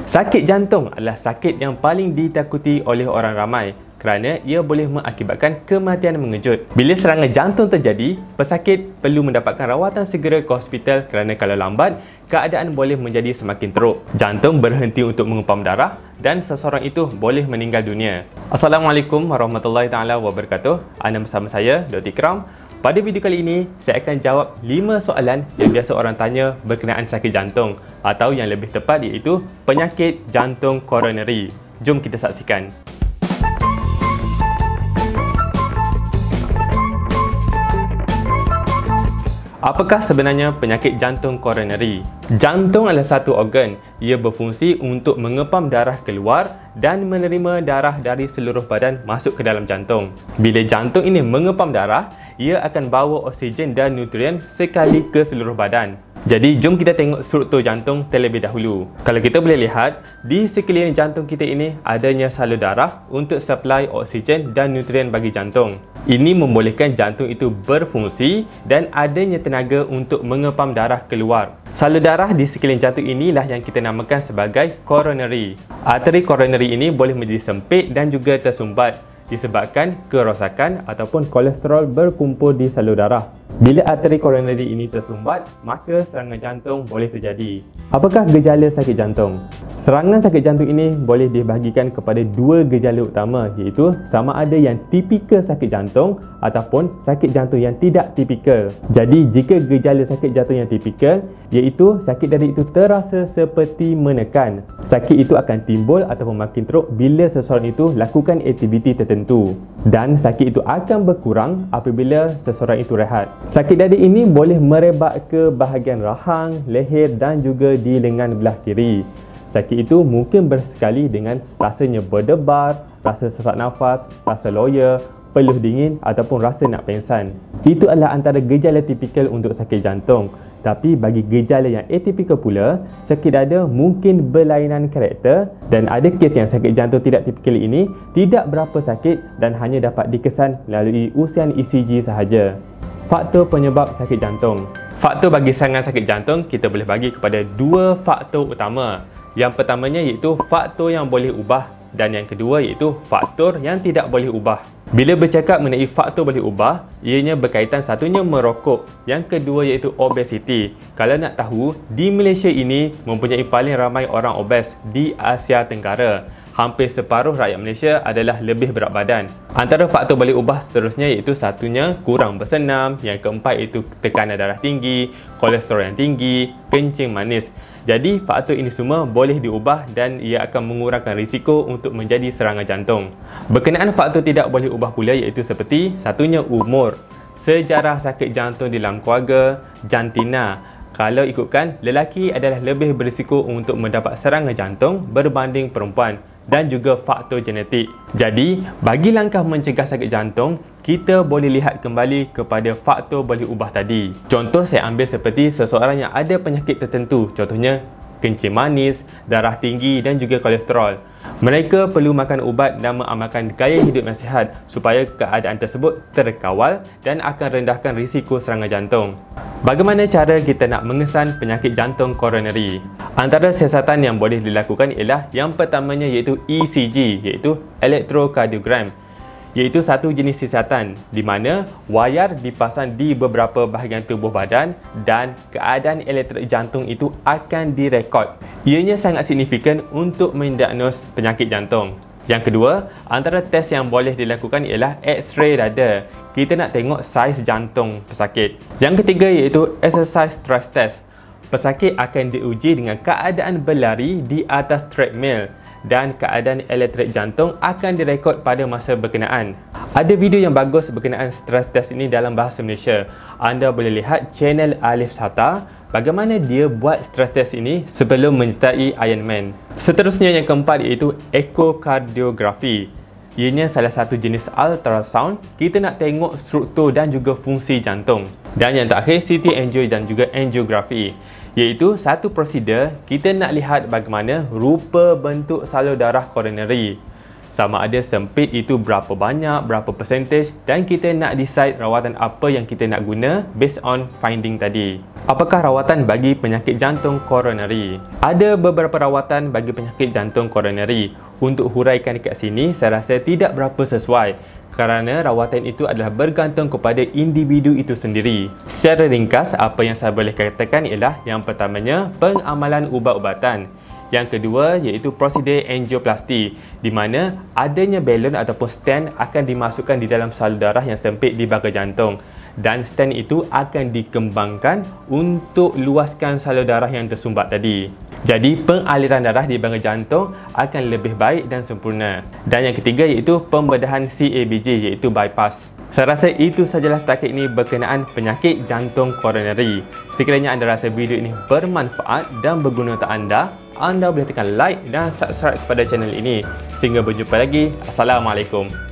Sakit jantung adalah sakit yang paling ditakuti oleh orang ramai kerana ia boleh mengakibatkan kematian mengejut. Bila serangan jantung terjadi, pesakit perlu mendapatkan rawatan segera ke hospital kerana kalau lambat, keadaan boleh menjadi semakin teruk. Jantung berhenti untuk mengepam darah dan seseorang itu boleh meninggal dunia. Assalamualaikum warahmatullahi taala wabarakatuh. Anda bersama saya, Dr. Ikram. Pada video kali ini, saya akan jawab 5 soalan yang biasa orang tanya berkenaan sakit jantung atau yang lebih tepat iaitu penyakit jantung koroneri. Jom kita saksikan. Apakah sebenarnya penyakit jantung koroneri? Jantung adalah satu organ. Ia berfungsi untuk mengepam darah keluar dan menerima darah dari seluruh badan masuk ke dalam jantung. Bila jantung ini mengepam darah, ia akan bawa oksigen dan nutrien sekali ke seluruh badan. Jadi, jom kita tengok struktur jantung terlebih dahulu. Kalau kita boleh lihat, di sekeliling jantung kita ini adanya salur darah untuk supply oksigen dan nutrien bagi jantung. Ini membolehkan jantung itu berfungsi dan adanya tenaga untuk mengepam darah keluar. Salur darah di sekeliling jantung inilah yang kita namakan sebagai koroneri. Arteri koroneri ini boleh menjadi sempit dan juga tersumbat disebabkan kerosakan ataupun kolesterol berkumpul di salur darah. Bila arteri koroneri ini tersumbat, maka serangan jantung boleh terjadi. Apakah gejala sakit jantung? Serangan sakit jantung ini boleh dibahagikan kepada dua gejala utama iaitu sama ada yang tipikal sakit jantung ataupun sakit jantung yang tidak tipikal. Jadi jika gejala sakit jantung yang tipikal iaitu sakit dada itu terasa seperti menekan. Sakit itu akan timbul ataupun makin teruk bila seseorang itu lakukan aktiviti tertentu dan sakit itu akan berkurang apabila seseorang itu rehat. Sakit dada ini boleh merebak ke bahagian rahang, leher dan juga di lengan belah kiri. Sakit itu mungkin bersekali dengan rasanya berdebar, rasa sesak nafas, rasa loya, peluh dingin ataupun rasa nak pengsan. Itu adalah antara gejala tipikal untuk sakit jantung. Tapi bagi gejala yang atipikal pula, sakit dada mungkin berlainan karakter dan ada kes yang sakit jantung tidak tipikal ini tidak berapa sakit dan hanya dapat dikesan melalui usian ECG sahaja. Faktor penyebab sakit jantung. Faktor bagi serangan sakit jantung kita boleh bagi kepada dua faktor utama. Yang pertamanya iaitu faktor yang boleh ubah dan yang kedua iaitu faktor yang tidak boleh ubah. Bila bercakap mengenai faktor boleh ubah, ianya berkaitan satunya merokok, yang kedua iaitu obesiti. Kalau nak tahu, di Malaysia ini mempunyai paling ramai orang obes di Asia Tenggara. Hampir separuh rakyat Malaysia adalah lebih berat badan. Antara faktor boleh ubah seterusnya iaitu satunya kurang bersenam, yang keempat iaitu tekanan darah tinggi, kolesterol yang tinggi, kencing manis. Jadi faktor ini semua boleh diubah dan ia akan mengurangkan risiko untuk menjadi serangan jantung. Berkenaan faktor tidak boleh ubah pula iaitu seperti satunya umur, sejarah sakit jantung di dalam keluarga, jantina. Kalau ikutkan, lelaki adalah lebih berisiko untuk mendapat serangan jantung berbanding perempuan dan juga faktor genetik. Jadi, bagi langkah mencegah sakit jantung, kita boleh lihat kembali kepada faktor boleh ubah tadi. Contoh saya ambil seperti seseorang yang ada penyakit tertentu, contohnya kencing manis, darah tinggi dan juga kolesterol. Mereka perlu makan ubat dan mengamalkan gaya hidup yang sihat supaya keadaan tersebut terkawal dan akan rendahkan risiko serangan jantung. Bagaimana cara kita nak mengesan penyakit jantung koroneri? Antara siasatan yang boleh dilakukan ialah yang pertamanya iaitu ECG, iaitu elektrokardiogram. Iaitu satu jenis siasatan di mana wayar dipasang di beberapa bahagian tubuh badan dan keadaan elektrik jantung itu akan direkod. Ianya sangat signifikan untuk mendiagnos penyakit jantung. Yang kedua, antara tes yang boleh dilakukan ialah X-ray dada. Kita nak tengok saiz jantung pesakit. Yang ketiga iaitu exercise stress test. Pesakit akan diuji dengan keadaan berlari di atas treadmill dan keadaan elektrik jantung akan direkod pada masa berkenaan. Ada video yang bagus berkenaan stress test ini dalam bahasa Malaysia. Anda boleh lihat channel Alif Sata bagaimana dia buat stress test ini sebelum menyertai Ironman. Seterusnya yang keempat iaitu ekokardiografi. Ianya salah satu jenis ultrasound. Kita nak tengok struktur dan juga fungsi jantung. Dan yang terakhir CT angio dan juga angiografi. Iaitu satu prosedur kita nak lihat bagaimana rupa bentuk salur darah koroneri. Sama ada sempit itu berapa banyak, berapa percentage, dan kita nak decide rawatan apa yang kita nak guna based on finding tadi. Apakah rawatan bagi penyakit jantung coronary? Ada beberapa rawatan bagi penyakit jantung coronary. Untuk huraikan dekat sini, saya rasa tidak berapa sesuai kerana rawatan itu adalah bergantung kepada individu itu sendiri. Secara ringkas, apa yang saya boleh katakan ialah yang pertamanya, pengamalan ubat-ubatan. Yang kedua iaitu prosedur angioplasti, di mana adanya balon ataupun stent akan dimasukkan di dalam salur darah yang sempit di bangkai jantung, dan stent itu akan dikembangkan untuk luaskan salur darah yang tersumbat tadi. Jadi pengaliran darah di bangkai jantung akan lebih baik dan sempurna. Dan yang ketiga iaitu pembedahan CABG iaitu bypass. Saya rasa itu sajalah setakat ini berkenaan penyakit jantung coronary. Sekiranya anda rasa video ini bermanfaat dan berguna untuk anda boleh tekan like dan subscribe kepada channel ini. Sehingga berjumpa lagi. Assalamualaikum.